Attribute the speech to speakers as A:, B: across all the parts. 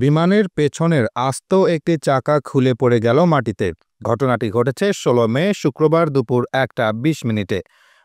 A: বিমানের পেছনের আস্ত একটি চাকা খুলে পড়ে গেল মাটিতে। ঘটনাটি ঘটেছে ১৬ মে শুক্রবার দুপুর ১টা ২০ মিনিটে।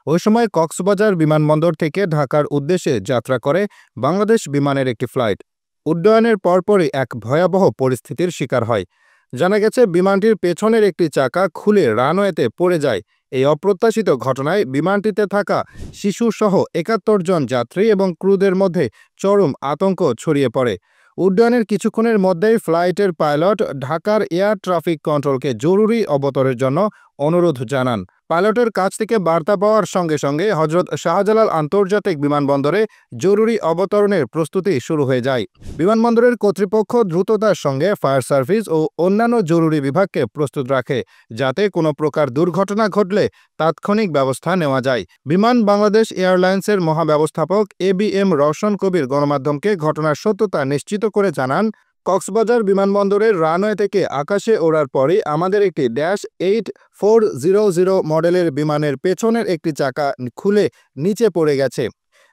A: ওই সময় কক্সবাজার বিমানবন্দর থেকে ঢাকার উদ্দেশ্যে যাত্রা করে বাংলাদেশ বিমানের একটি ফ্লাইট। উড্ডয়নের পরপরই এক ভয়াবহ পরিস্থিতির শিকার হয়। জানা গেছে, বিমানটির পেছনের একটি চাকা খুলে রানওয়েতে পড়ে যায়। এই অপ্রত্যাশিত ঘটনায় বিমানটিতে থাকা শিশুসহ ৭১ জন যাত্রী এবং ক্রুদের মধ্যে চরম আতঙ্ক ছড়িয়ে পড়ে। উড্ডয়নের কিছুক্ষণের মধ্যেই ফ্লাইটের পাইলট ঢাকার এয়ার ট্রাফিক কন্ট্রোলকে জরুরি অবতরণের জন্য অনুরোধ জানান। পাইলটের কাছ থেকে বার্তা পাওয়ার সঙ্গে সঙ্গে হজরত শাহজালাল আন্তর্জাতিক বিমানবন্দরে জরুরি অবতরণের প্রস্তুতি শুরু হয়ে যায়। বিমানবন্দরের কর্তৃপক্ষ দ্রুততার সঙ্গে ফায়ার সার্ভিস ও অন্যান্য জরুরি বিভাগকে প্রস্তুত রাখে, যাতে কোনো প্রকার দুর্ঘটনা ঘটলে তাৎক্ষণিক ব্যবস্থা নেওয়া যায়। বিমান বাংলাদেশ এয়ারলাইন্সের মহাব্যবস্থাপক ABM রওশন কবির গণমাধ্যমকে ঘটনার সত্যতা নিশ্চিত করে জানান, কক্সবাজার বিমানবন্দরের রানওয়ে থেকে আকাশে ওড়ার পরই আমাদের একটি -8400 মডেলের বিমানের পেছনের একটি চাকা খুলে নিচে পড়ে গেছে।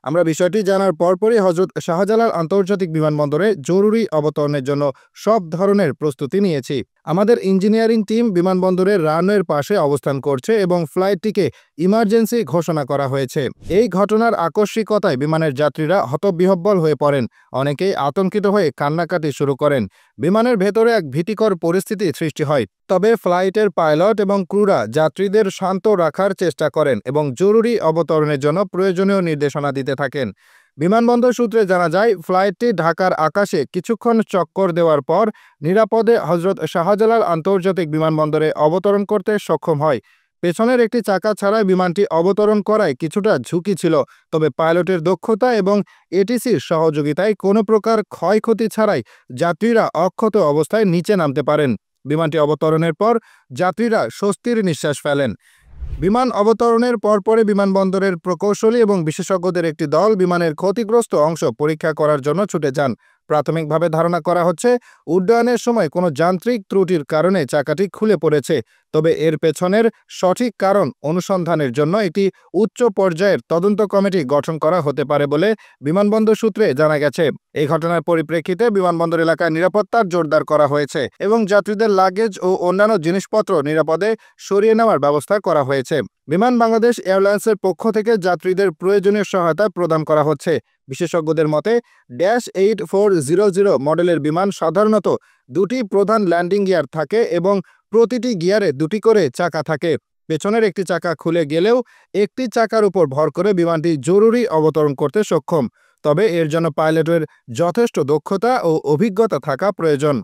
A: আমরা বিষয়টি জানার পরপরই হজরত শাহজালাল আন্তর্জাতিক বিমানবন্দরে জরুরি অবতরণের জন্য সব ধরনের প্রস্তুতি নিয়েছি। আমাদের ইঞ্জিনিয়ারিং টিম বিমানবন্দরের রানওয়ের পাশে অবস্থান করছে এবং ফ্লাইটটিকে ইমার্জেন্সি ঘোষণা করা হয়েছে। এই ঘটনার আকস্মিকতায় বিমানের যাত্রীরা হতবিহ্বল হয়ে পড়েন। অনেকেই আতঙ্কিত হয়ে কান্নাকাটি শুরু করেন। বিমানের ভেতরে এক ভীতিকর পরিস্থিতি সৃষ্টি হয়। তবে ফ্লাইটের পাইলট এবং ক্রুরা যাত্রীদের শান্ত রাখার চেষ্টা করেন এবং জরুরি অবতরণের জন্য প্রয়োজনীয় নির্দেশনা দিতে থাকেন। বিমানবন্দর সূত্রে জানা যায়, ফ্লাইটটি ঢাকার আকাশে কিছুক্ষণ চক্কর দেওয়ার পর নিরাপদে হজরত শাহজালাল আন্তর্জাতিক বিমানবন্দরে অবতরণ করতে সক্ষম হয়। পেছনের একটি চাকা ছাড়াই বিমানটি অবতরণ করায় কিছুটা ঝুঁকি ছিল, তবে পাইলটের দক্ষতা এবং ATCর সহযোগিতায় কোনো প্রকার ক্ষয়ক্ষতি ছাড়াই যাত্রীরা অক্ষত অবস্থায় নিচে নামতে পারেন। বিমানটি অবতরণের পর যাত্রীরা স্বস্তির নিঃশ্বাস ফেলেন। বিমান অবতরণের পরপরে বিমানবন্দরের প্রকৌশলী এবং বিশেষজ্ঞদের একটি দল বিমানের ক্ষতিগ্রস্ত অংশ পরীক্ষা করার জন্য ছুটে যান। প্রাথমিকভাবে ধারণা করা হচ্ছে, উড্ডয়নের সময় কোনো যান্ত্রিক ত্রুটির কারণে চাকাটি খুলে পড়েছে। তবে এর পেছনের সঠিক কারণ অনুসন্ধানের জন্য একটি উচ্চ পর্যায়ের তদন্ত কমিটি গঠন করা হতে পারে বলে বিমানবন্দর সূত্রে জানা গেছে। এই ঘটনার পরিপ্রেক্ষিতে বিমানবন্দর এলাকায় নিরাপত্তা জোরদার করা হয়েছে এবং যাত্রীদের লাগেজ ও অন্যান্য জিনিসপত্র নিরাপদে সরিয়ে নেওয়ার ব্যবস্থা করা হয়েছে। বিমান বাংলাদেশ এয়ারলাইন্সের পক্ষ থেকে যাত্রীদের প্রয়োজনীয় সহায়তা প্রদান করা হচ্ছে। বিশেষজ্ঞদের মতে, -8400 মডেলের বিমান সাধারণত দুটি প্রধান ল্যান্ডিং গিয়ার থাকে এবং প্রতিটি গিয়ারে দুটি করে চাকা থাকে। পেছনের একটি চাকা খুলে গেলেও একটি চাকার উপর ভর করে বিমানটি জরুরি অবতরণ করতে সক্ষম। তবে এর জন্য পাইলটের যথেষ্ট দক্ষতা ও অভিজ্ঞতা থাকা প্রয়োজন।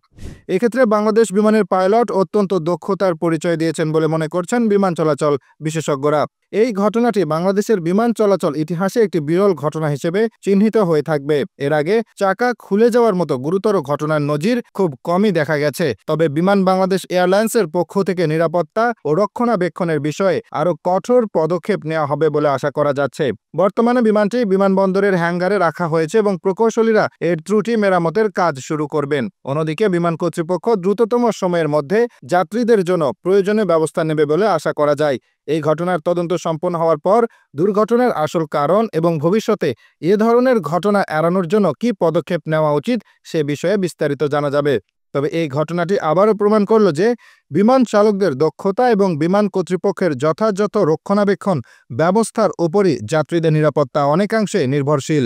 A: এক্ষেত্রে বাংলাদেশ বিমানের পাইলট অত্যন্ত দক্ষতার পরিচয় দিয়েছেন বলে মনে করছেন বিমান চলাচল বিশেষজ্ঞরা। এই ঘটনাটি বাংলাদেশের বিমান চলাচল ইতিহাসে একটি বিরল ঘটনা হিসেবে চিহ্নিত হয়ে থাকবে। এর আগে চাকা খুলে যাওয়ার মতো গুরুতর ঘটনার নজির খুব কমই দেখা গেছে। তবে বিমান বাংলাদেশ এয়ারলাইন্সের পক্ষ থেকে নিরাপত্তা ও রক্ষণাবেক্ষণের বিষয়ে আরও কঠোর পদক্ষেপ নেওয়া হবে বলে আশা করা যাচ্ছে। বর্তমানে বিমানটি বিমানবন্দরের হ্যাঙ্গারে রাখা হয়েছে এবং প্রকৌশলীরা এর ত্রুটি মেরামতের কাজ শুরু করবেন। অন্যদিকে বিমান কর্তৃপক্ষ দ্রুততম সময়ের মধ্যে যাত্রীদের জন্য প্রয়োজনীয় ব্যবস্থা নেবে বলে আশা করা যায়। এই ঘটনার তদন্ত সম্পন্ন হওয়ার পর দুর্ঘটনার আসল কারণ এবং ভবিষ্যতে এ ধরনের ঘটনা এড়ানোর জন্য কী পদক্ষেপ নেওয়া উচিত সে বিষয়ে বিস্তারিত জানা যাবে। তবে এই ঘটনাটি আবারও প্রমাণ করল যে বিমান চালকদের দক্ষতা এবং বিমান কর্তৃপক্ষের যথাযথ রক্ষণাবেক্ষণ ব্যবস্থার উপরই যাত্রীদের নিরাপত্তা অনেকাংশে নির্ভরশীল।